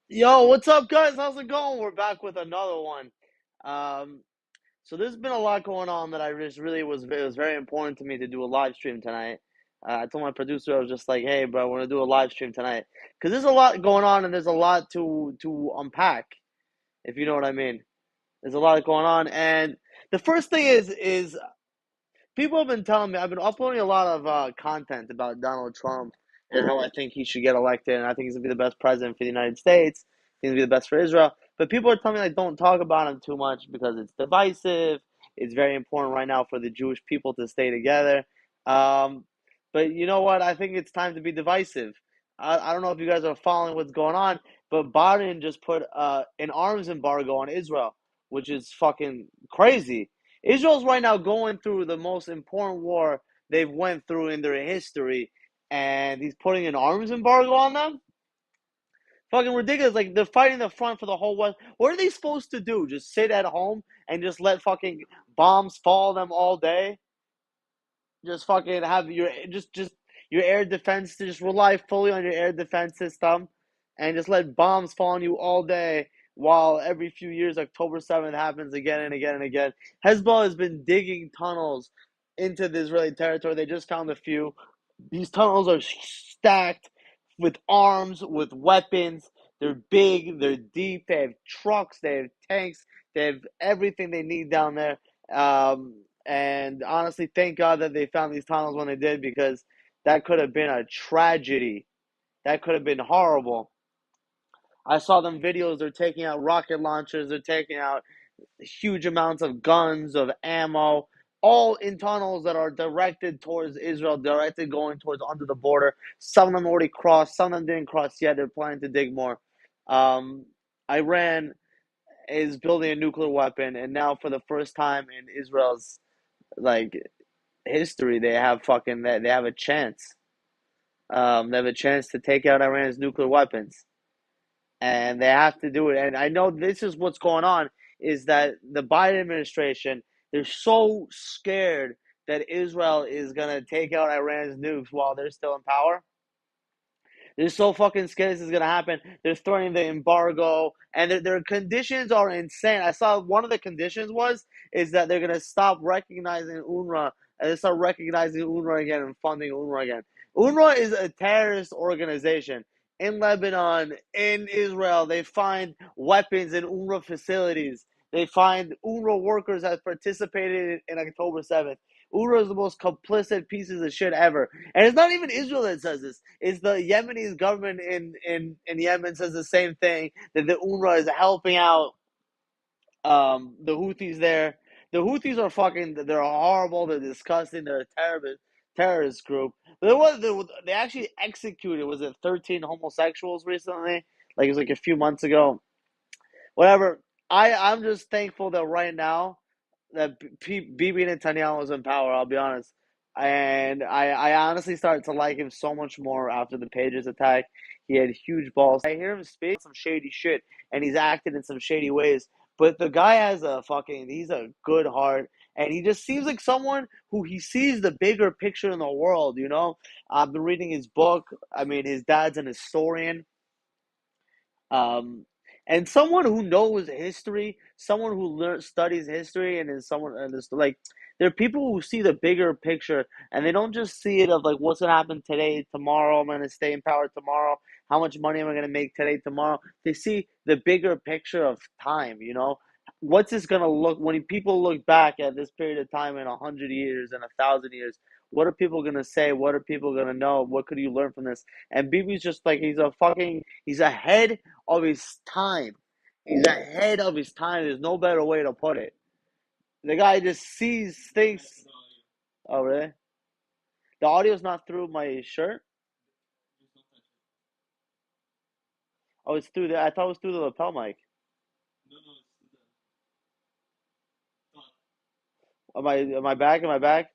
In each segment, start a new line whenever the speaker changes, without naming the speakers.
Yo, what's up, guys? How's it going? We're back with another one. Um, so there's been a lot going on that I just really it was very important to me to do a live stream tonight. I told my producer I was just like, "Hey, bro, we're gonna do a live stream tonight because there's a lot going on and there's a lot to unpack, if you know what I mean. There's a lot going on, and the first thing is people have been telling me I've been uploading a lot of content about Donald Trump and how I think he should get elected, and I think he's gonna be the best president for the United States. He's gonna be the best for Israel. But people are telling me like don't talk about him too much because it's divisive. It's very important right now for the Jewish people to stay together. Um, but you know what? I think it's time to be divisive. I don't know if you guys are following what's going on, but Biden just put an arms embargo on Israel, which is fucking crazy. Israel's right now going through the most important war they've went through in their history, and he's putting an arms embargo on them. Fucking ridiculous! Like they're fighting the front for the whole West. What are they supposed to do? Just sit at home and just let fucking bombs fall them all day? Just fucking have your just your air defense to just rely fully on your air defense system, and just let bombs fall on you all day. While every few years, October 7th happens again and again and again. Hezbollah has been digging tunnels into the Israeli territory. They just found a few. These tunnels are stacked with arms, with weapons. They're big, they're deep. They have trucks, they have tanks, they have everything they need down there. And honestly, thank God that they found these tunnels when they did because that could have been a tragedy. That could have been horrible. I saw them videos. They're taking out rocket launchers. They're taking out huge amounts of guns, of ammo, all in tunnels that are directed towards Israel, directed going towards under the border. Some of them already crossed. Some of them didn't cross yet. They're planning to dig more. Um, Iran is building a nuclear weapon, and now for the first time in Israel's like history, they have a chance. They have a chance to take out Iran's nuclear weapons, and they have to do it. And I know this is what's going on is that the Biden administration, they're so scared that Israel is gonna take out Iran's nukes while they're still in power. They're so fucking scared this is gonna happen. They're threatening the embargo, and their conditions are insane. I saw one of the conditions is that they're gonna stop recognizing UNRWA and they start recognizing UNRWA again and funding UNRWA again. UNRWA is a terrorist organization in Lebanon, in Israel. They find weapons in UNRWA facilities. They find UNRWA workers that participated in October 7th. UNRWA is the most complicit pieces of shit ever. And it's not even Israel that says this. It's the Yemeni government in Yemen says the same thing, that the UNRWA is helping out the Houthis there. The Houthis are they're horrible, they're disgusting, they're a terrorist group. They actually executed, was it 13 homosexuals recently? Like it was like a few months ago. Whatever. I'm just thankful that right now that Bibi Netanyahu is in power. I'll be honest, and I honestly started to like him so much more after the Pages attack. He had huge balls. I hear him speak some shady shit, and he's acted in some shady ways. But the guy has he's a good heart, and he just seems like someone who he sees the bigger picture in the world. You know, I've been reading his book. I mean, his dad's an historian. Um, and someone who knows history, someone who studies history, and is someone and is like, there are people who see the bigger picture, and they don't just see it of like what's gonna happen today, tomorrow. I'm gonna stay in power tomorrow. How much money am I gonna make today, tomorrow? They see the bigger picture of time. You know, what's this gonna look when people look back at this period of time in 100 years and 1,000 years? What are people gonna say? What are people gonna know? What could you learn from this? And Bibi's just like he's ahead of his time. He's ahead of his time. There's no better way to put it. The guy just sees things. Oh, really? The audio's not through my shirt? Oh, it's through I thought it was through the lapel mic. Am I back? Am I back?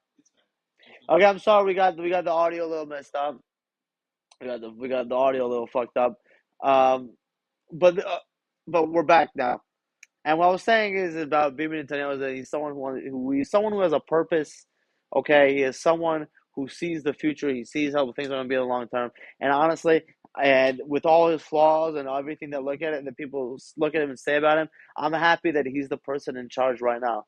Okay, I'm sorry. We got the audio a little messed up. We got the audio a little fucked up. Um, but uh, but we're back now. And what I was saying is about Bibi Netanyahu is that he's someone who has a purpose. Okay, he is someone who sees the future. He sees how things are going to be in the long term. And honestly, And with all his flaws and everything that look at it and the people look at him and say about him, I'm happy that he's the person in charge right now.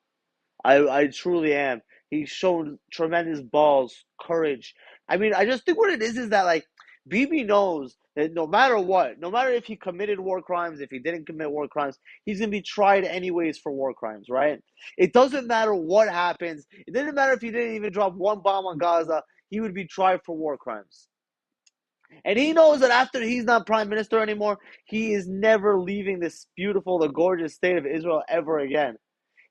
I truly am. He's shown tremendous balls, courage. I mean, I just think what it is that like BB knows that no matter what, no matter if he committed war crimes, if he didn't commit war crimes, he's gonna be tried anyways for war crimes, right? It doesn't matter what happens. It doesn't matter if he didn't even drop one bomb on Gaza. He would be tried for war crimes. And he knows that after he's not prime minister anymore, he is never leaving this beautiful, the gorgeous state of Israel ever again.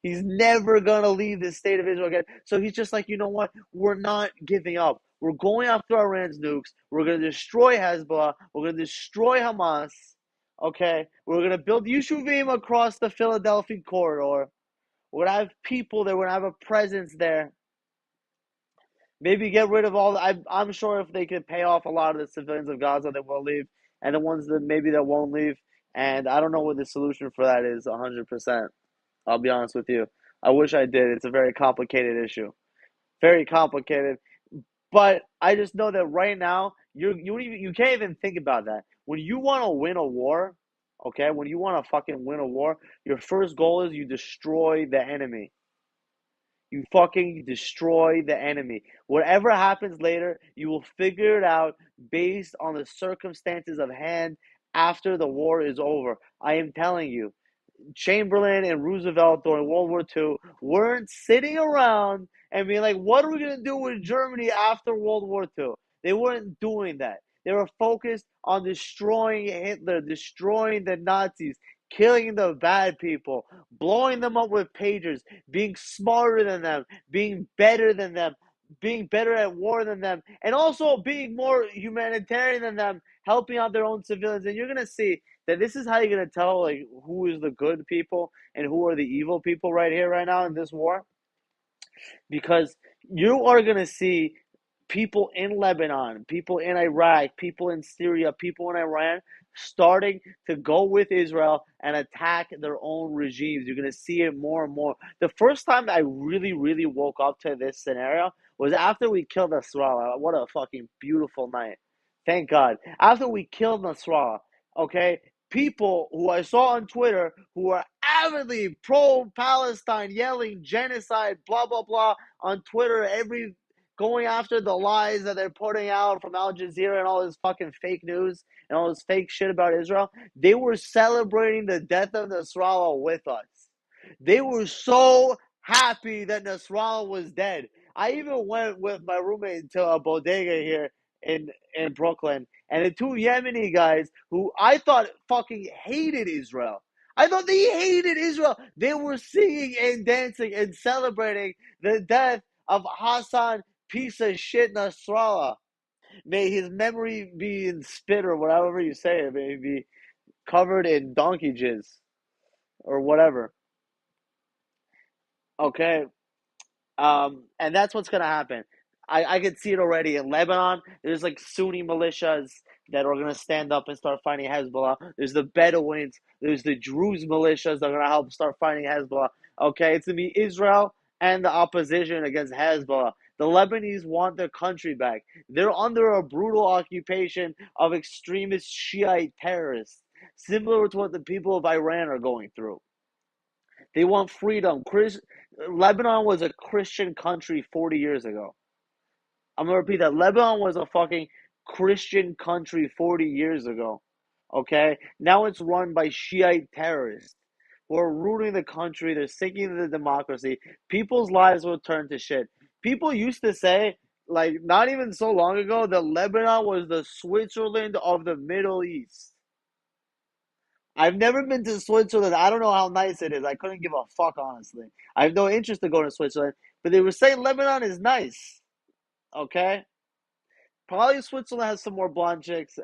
He's never going to leave the state of Israel again. So he's just like, you know what? We're not giving up. We're going after Iran's nukes. We're going to destroy Hezbollah. We're going to destroy Hamas. Okay? We're going to build Yeshuvim across the Philadelphia corridor. We're going to have people there. We're going to have a presence there. Maybe get rid of all. I'm sure if they could pay off a lot of the civilians of Gaza that will leave, and the ones that maybe that won't leave. And I don't know what the solution for that is 100%. I'll be honest with you. I wish I did. It's a very complicated issue. Very complicated. But I just know that right now you can't even think about that. When you want to win a war, okay, when you want to fucking win a war, your first goal is you destroy the enemy. You fucking destroy the enemy. Whatever happens later, you will figure it out based on the circumstances of hand after the war is over. I am telling you. Chamberlain and Roosevelt during World War II weren't sitting around and being like, what are we going to do with Germany after World War II? They weren't doing that. They were focused on destroying Hitler, destroying the Nazis, killing the bad people, blowing them up with pagers, being smarter than them, being better than them, being better at war than them, and also being more humanitarian than them, helping out their own civilians. And you're going to see that this is how you're gonna tell like who is the good people and who are the evil people right here, right now in this war, because you are gonna see people in Lebanon, people in Iraq, people in Syria, people in Iran starting to go with Israel and attack their own regimes. You're gonna see it more and more. The first time I really, really woke up to this scenario was after we killed Nasrallah. What a fucking beautiful night. Thank God. After we killed Nasrallah, okay, people who I saw on Twitter who are avidly pro-Palestine, yelling genocide, blah blah blah on Twitter, every going after the lies that they're putting out from Al Jazeera and all this fucking fake news and all this fake shit about Israel. They were celebrating the death of Nasrallah with us. They were so happy that Nasrallah was dead. I even went with my roommate to a bodega here in Brooklyn, and the two Yemeni guys who I thought fucking hated Israel. I thought they hated Israel. They were singing and dancing and celebrating the death of Hassan, piece of shit Nasrallah. May his memory be in spit or whatever you say it. May he be covered in donkey jizz or whatever. Okay, and that's what's gonna happen. I can see it already in Lebanon. There's like Sunni militias that are gonna stand up and start fighting Hezbollah. There's the Bedouins. There's the Druze militias that are gonna help start fighting Hezbollah. Okay, it's gonna be Israel and the opposition against Hezbollah. The Lebanese want their country back. They're under a brutal occupation of extremist Shiite terrorists, similar to what the people of Iran are going through. They want freedom. Lebanon was a Christian country 40 years ago. I'm going to repeat that. Lebanon was a fucking Christian country 40 years ago. Okay? Now it's run by Shiite terrorists who are ruining the country. They're sinking the democracy. People's lives will turn to shit. People used to say, like, not even so long ago, that Lebanon was the Switzerland of the Middle East. I've never been to Switzerland. I don't know how nice it is. I couldn't give a fuck, honestly. I have no interest in going to Switzerland. But they were saying Lebanon is nice. Okay? Probably Switzerland has some more blonde chicks.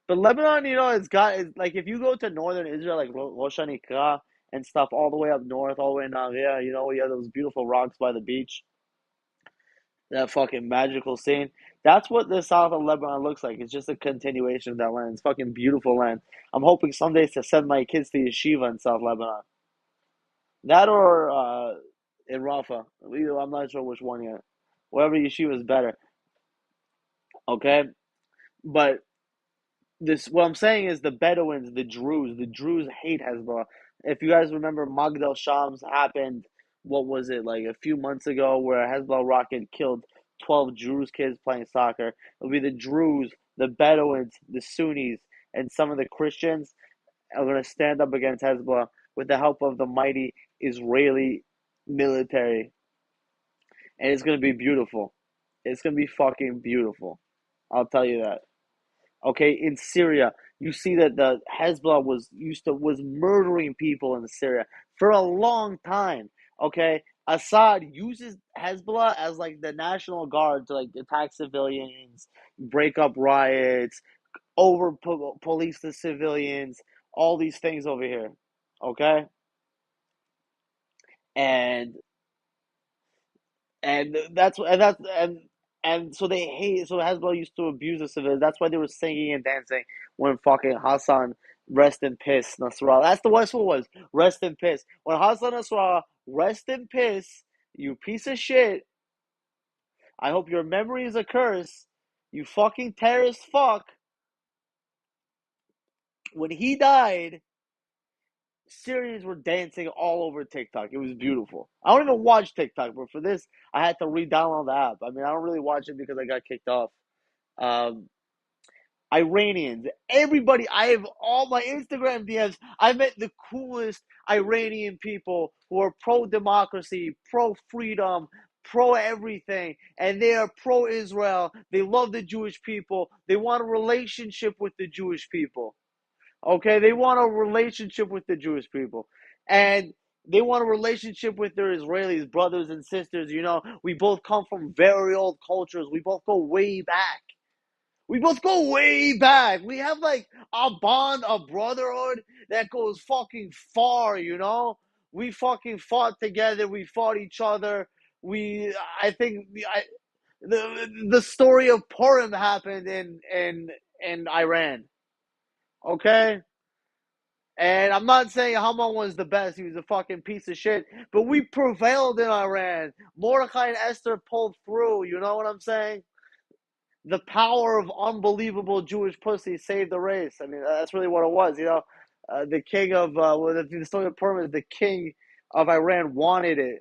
But Lebanon, it's like if you go to northern Israel, like Rosh Hanikra and stuff, all the way up north, all the way in Nahria, you have those beautiful rocks by the beach. That fucking magical scene. That's what the south of Lebanon looks like. It's just a continuation of that land. It's fucking beautiful land. I'm hoping someday to send my kids to yeshiva in South Lebanon. That or in Rafah. I'm not sure which one yet. Whatever yeshiva is better. Okay? But this what I'm saying is the Bedouins, the Druze hate Hezbollah. If you guys remember, Magdal Shams happened. What was it like a few months ago, where a Hezbollah rocket killed 12 Druze kids playing soccer? It'll be the Druze, the Bedouins, the Sunnis, and some of the Christians are going to stand up against Hezbollah with the help of the mighty Israeli military, and it's going to be beautiful. It's going to be fucking beautiful. I'll tell you that. Okay, in Syria, you see that the Hezbollah was murdering people in Syria for a long time. Okay, Assad uses Hezbollah as like the national guard to like attack civilians, break up riots, police the civilians, all these things over here. Okay, and and so they hate. So Hezbollah used to abuse the civilians. That's why they were singing and dancing when fucking Hassan, rest in piss, Nasrallah. That's the West was, rest in piss. When Hassan Nasrallah, rest in piss, you piece of shit. I hope your memory is a curse. You fucking terrorist fuck. When he died, Syrians were dancing all over TikTok. It was beautiful. I don't even watch TikTok, but for this, I had to re-download the app. I mean, I don't really watch it because I got kicked off. Um, Iranians, everybody. I have all my Instagram DMs. I met the coolest Iranian people who are pro democracy, pro freedom, pro everything, and they are pro Israel. They love the Jewish people. They want a relationship with the Jewish people. Okay, they want a relationship with the Jewish people, and they want a relationship with their Israelis brothers and sisters. You know, we both come from very old cultures. We both go way back. We both go way back. We have like a bond, a brotherhood that goes fucking far, you know? We fucking fought together. We fought each other. I think, the story of Purim happened in Iran, okay? And I'm not saying Haman was the best. He was a fucking piece of shit. But we prevailed in Iran. Mordecai and Esther pulled through. You know what I'm saying? The power of unbelievable Jewish pussy saved the race. I mean, that's really what it was. You know, the king of the story of Purim is the king of Iran wanted it.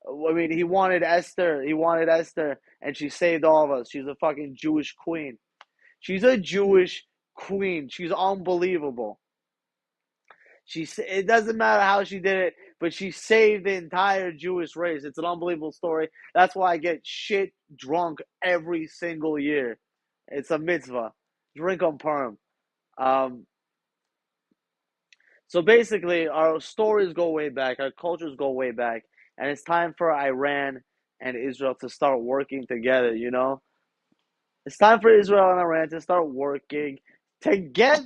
I mean, he wanted Esther. He wanted Esther, and she saved all of us. She's a fucking Jewish queen. She's a Jewish queen. She's unbelievable. It doesn't matter how she did it, but she saved the entire Jewish race. It's an unbelievable story. That's why I get shit drunk every single year. It's a mitzvah. Drink on Purim. Um, so basically, our stories go way back, our cultures go way back, and it's time for Iran and Israel to start working together. You know, it's time for Israel and Iran to start working together.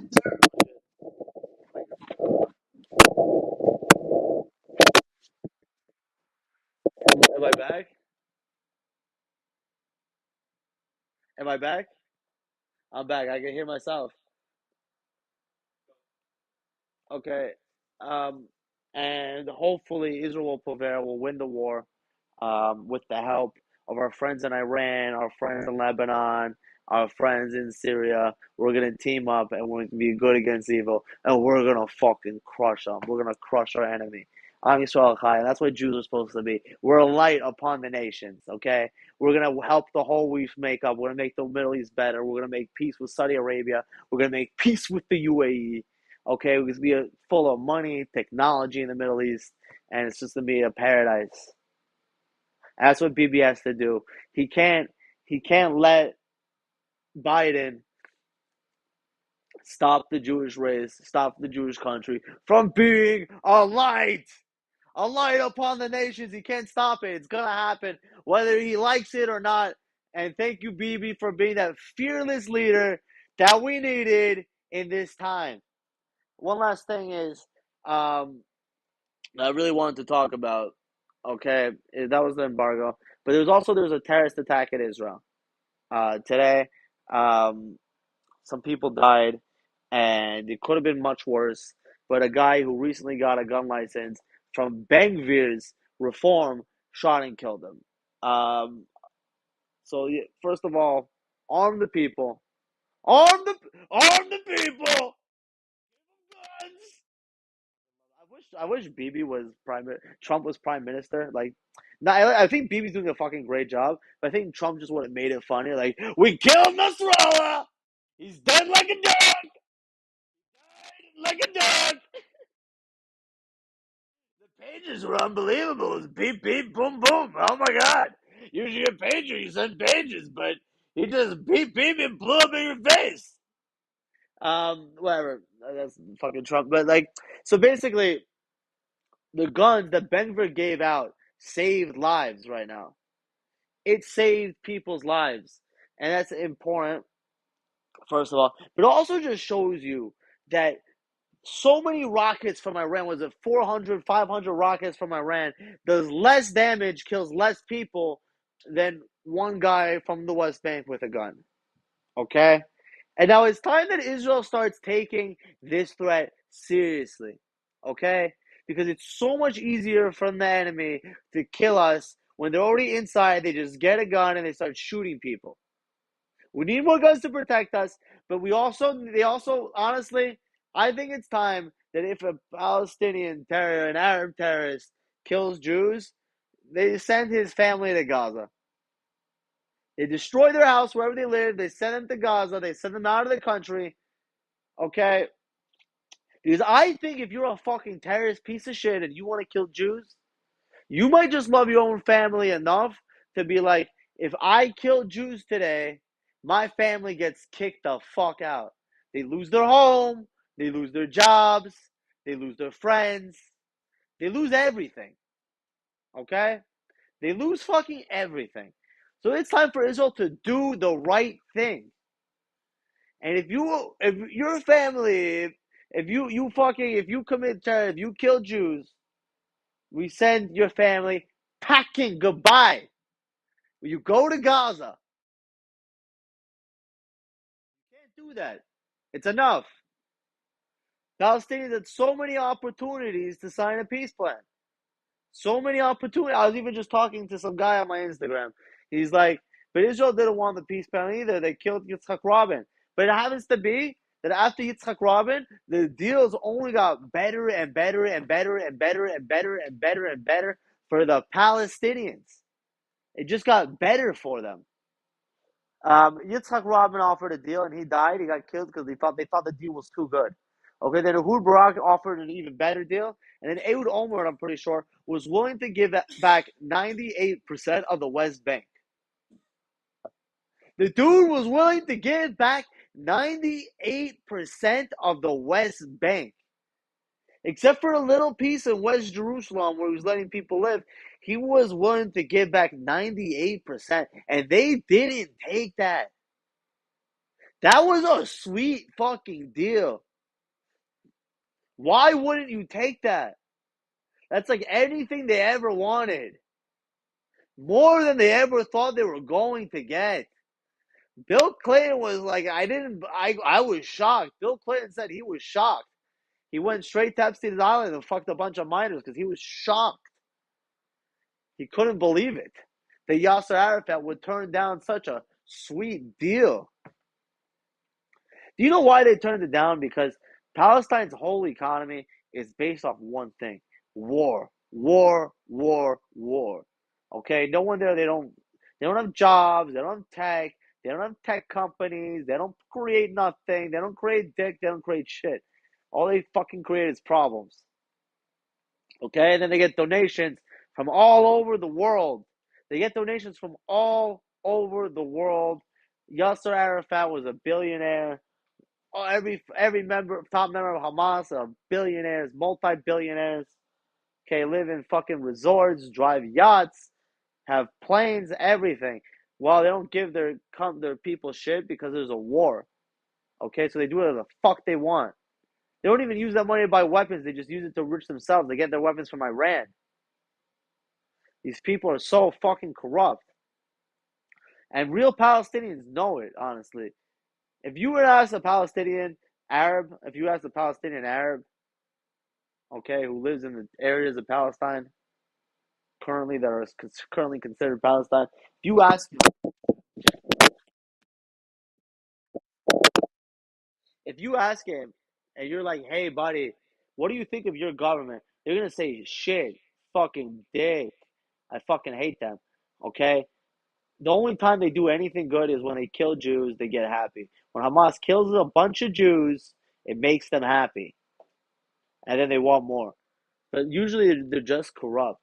Am I back? Am I back? I'm back. I can hear myself. Okay. Um, and hopefully Israel will prevail, will win the war, with the help of our friends in Iran, our friends in Lebanon, our friends in Syria. We're gonna team up and we're gonna be good against evil, and we're gonna fucking crush them. We're gonna crush our enemy. Am Yisrael Chai, and that's what Jews are supposed to be. We're a light upon the nations. Okay, we're gonna help the whole East make up. We're gonna make the Middle East better. We're gonna make peace with Saudi Arabia. We're gonna make peace with the UAE. Okay, we're gonna be full of money, technology in the Middle East, and it's just gonna be a paradise. That's what Bibi has to do. He can't he can't let Biden stop the Jewish race, stop the Jewish country from being a light upon the nations. He can't stop it. It's gonna happen whether he likes it or not. And thank you, Bibi, for being that fearless leader that we needed in this time. One last thing is, um, I really wanted to talk about. Okay, that was the embargo, but there was a terrorist attack in Israel. Today, um, some people died, and it could have been much worse. But a guy who recently got a gun license from Ben Gvir's reform shot and killed him. So first of all, arm the people, Arm the people. Guns. I wish Bibi was Trump was prime minister. Like, no, I think Bibi's doing a fucking great job. But I think Trump just would have made it funny. Like, we killed Nasrallah. He's dead like a dog. Like a dog. The pages were unbelievable. It was beep beep boom boom. Oh my god. Usually a pager, you send pages, but he just beep beep and blew up in your face. Whatever. That's fucking Trump. But like, so basically, the guns that Ben gave out saved lives right now. It saved people's lives, and that's important. First of all, but it also just shows you that so many rockets from Iran, was it 400, 500 rockets from Iran, does less damage, kills less people than one guy from the West Bank with a gun. Okay? And now it's time that Israel starts taking this threat seriously. Okay? Because it's so much easier for the enemy to kill us when they're already inside. They just get a gun and they start shooting people. We need more guns to protect us, but they also, honestly, I think it's time that if a Palestinian terror, an Arab terrorist kills Jews, they send his family to Gaza. They destroy their house wherever they live. They send them to Gaza. They send them out of the country. Okay? Because I think if you're a fucking terrorist piece of shit and you want to kill Jews, you might just love your own family enough to be like, if I kill Jews today, my family gets kicked the fuck out. They lose their home, they lose their jobs, they lose their friends, they lose everything. Okay? They lose fucking everything. So it's time for Israel to do the right thing. And if your family, if you commit terror, if you kill Jews, we send your family packing goodbye. You go to Gaza. You can't do that. It's enough. Palestinians had so many opportunities to sign a peace plan. So many opportunities. I was even just talking to some guy on my Instagram. He's like, but Israel didn't want the peace plan either. They killed Yitzhak Rabin. But it happens to be that after Yitzhak Rabin, the deals only got better and better and better and better and better and better and better for the Palestinians. It just got better for them. Yitzhak Rabin offered a deal and he died. He got killed because they thought the deal was too good. Okay, then Ehud Barak offered an even better deal, and then Ehud Olmert, I'm pretty sure, was willing to give back 98% of the West Bank. The dude was willing to give back 98% of the West Bank. Except for a little piece in West Jerusalem where he was letting people live, he was willing to give back 98%, and they didn't take that. That was a sweet fucking deal. Why wouldn't you take that? That's like anything they ever wanted. More than they ever thought they were going to get. Bill Clinton was like, I was shocked. Bill Clinton said he was shocked. He went straight to Epstein's Island and fucked a bunch of minors because he was shocked. He couldn't believe it. That Yasser Arafat would turn down such a sweet deal. Do you know why they turned it down? Because Palestine's whole economy is based off one thing: war, war, war, war. Okay, no one there. They don't have jobs. They don't have tech. They don't have tech companies. They don't create nothing. They don't create dick. They don't create shit. All they fucking create is problems. Okay, and then they get donations from all over the world. They get donations from all over the world. Yasser Arafat was a billionaire. Oh, every top member of Hamas are billionaires, multi-billionaires. Okay, live in fucking resorts, drive yachts, have planes, everything. While they don't give their people shit because there's a war. Okay, so they do whatever the fuck they want. They don't even use that money to buy weapons. They just use it to enrich themselves. They get their weapons from Iran. These people are so fucking corrupt. And real Palestinians know it, honestly. If you were to ask a Palestinian Arab, okay, who lives in the areas of Palestine currently that are currently considered Palestine, if you ask if you ask him and you're like, "Hey, buddy, what do you think of your government?" They're gonna say, "Shit, fucking dick. I fucking hate them." Okay. The only time they do anything good is when they kill Jews. They get happy. When Hamas kills a bunch of Jews, it makes them happy, and then they want more. But usually they're just corrupt.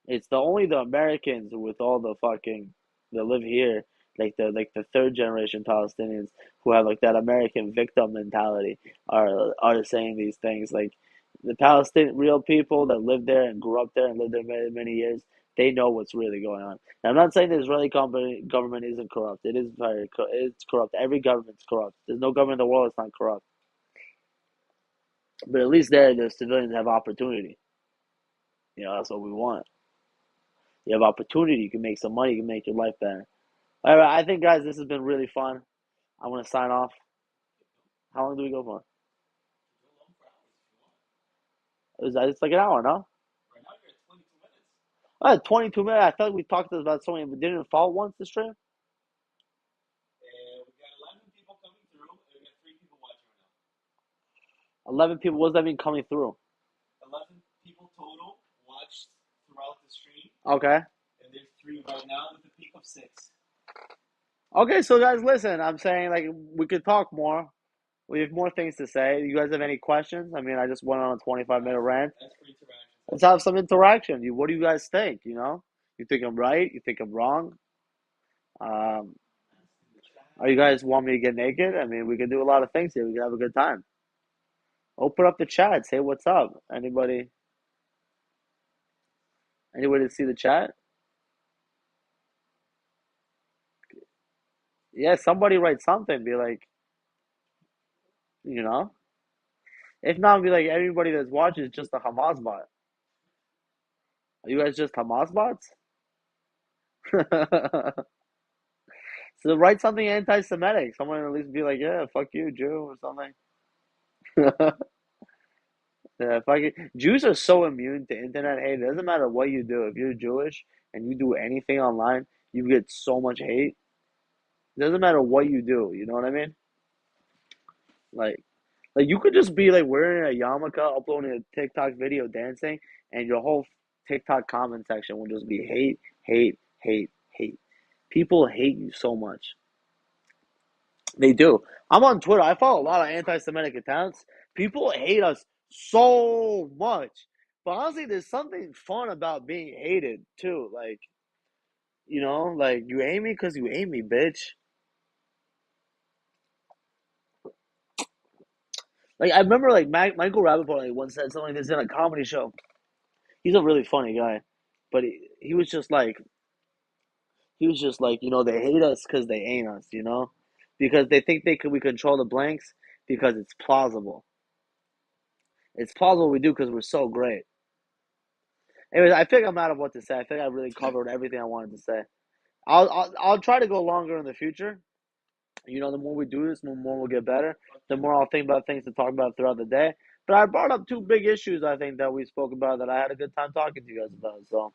It's the Americans with all the fucking that live here, like the third generation Palestinians who have like that American victim mentality are saying these things. Like the Palestinian real people that live there and grew up there and lived there many years, they know what's really going on. And I'm not saying the Israeli government isn't corrupt. It is it's corrupt. Every government's corrupt. There's no government in the world that's not corrupt. But at least there, the civilians have opportunity. That's what we want. You have opportunity. You can make some money. You can make your life better. All right, I think, guys, this has been really fun. I want to sign off. How long do we go for? It's like an hour, no? 22 minutes. I thought we talked about something, but didn't it fall once the stream? 11 people. What does that mean coming through? Okay. Okay, so guys, listen. I'm saying like we could talk more. We have more things to say. You guys have any questions? I mean, I just went on a 25-minute rant. Let's have some interaction. What do you guys think? You think I'm right? You think I'm wrong? Um, are you guys want me to get naked? I mean, we can do a lot of things here. We can have a good time. Open up the chat. Say what's up. Anybody? Anybody see the chat? Yeah, somebody write something. Be like, you know. If not, be like everybody that's watching is just a Hamas bot. Are you guys just Hamas bots? So write something anti-Semitic. Someone at least be like, yeah, fuck you, Jew, or something. Yeah, fuck you. Jews are so immune to internet hate. It doesn't matter what you do. If you're Jewish and you do anything online, you get so much hate. It doesn't matter what you do. You know what I mean? Like, like you could just be like wearing a yarmulke, uploading a TikTok video, dancing, and your whole TikTok comment section will just be hate, hate, hate, hate. People hate you so much. They do. I'm on Twitter. I follow a lot of anti-Semitic accounts. People hate us so much. But honestly, there's something fun about being hated too. Like, like you hate me because you hate me, bitch. Like I remember, like Michael Rappaport like once said something like this in a comedy show. He's a really funny guy, but he was just like they hate us because they ain't us, because they think we control the blanks because it's plausible. It's plausible we do because we're so great. Anyways, I think I'm out of what to say. I think I really covered everything I wanted to say. I'll try to go longer in the future. The more we do this, the more we'll get better. The more I'll think about things to talk about throughout the day. But I brought up two big issues I think that we spoke about that I had a good time talking to you guys about.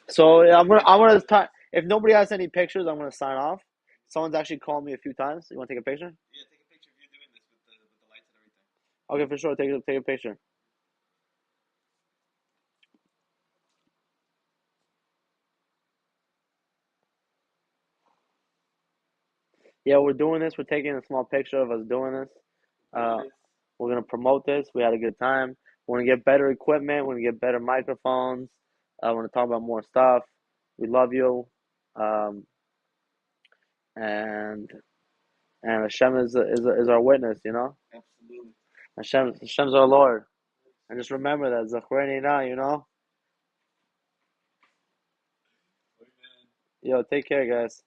So yeah, I'm gonna if nobody has any pictures, I'm gonna sign off. Someone's actually called me a few times. You want to take a picture? Okay, for sure. Take a picture. Yeah, we're doing this. We're taking a small picture of us doing this. Uh, we're gonna promote this. We had a good time. We're gonna get better equipment. We're gonna get better microphones. We're gonna talk about more stuff. We love you, um, and Hashem is our witness. Hashem's our Lord. And just remember that Zachreni now. Yo, take care, guys.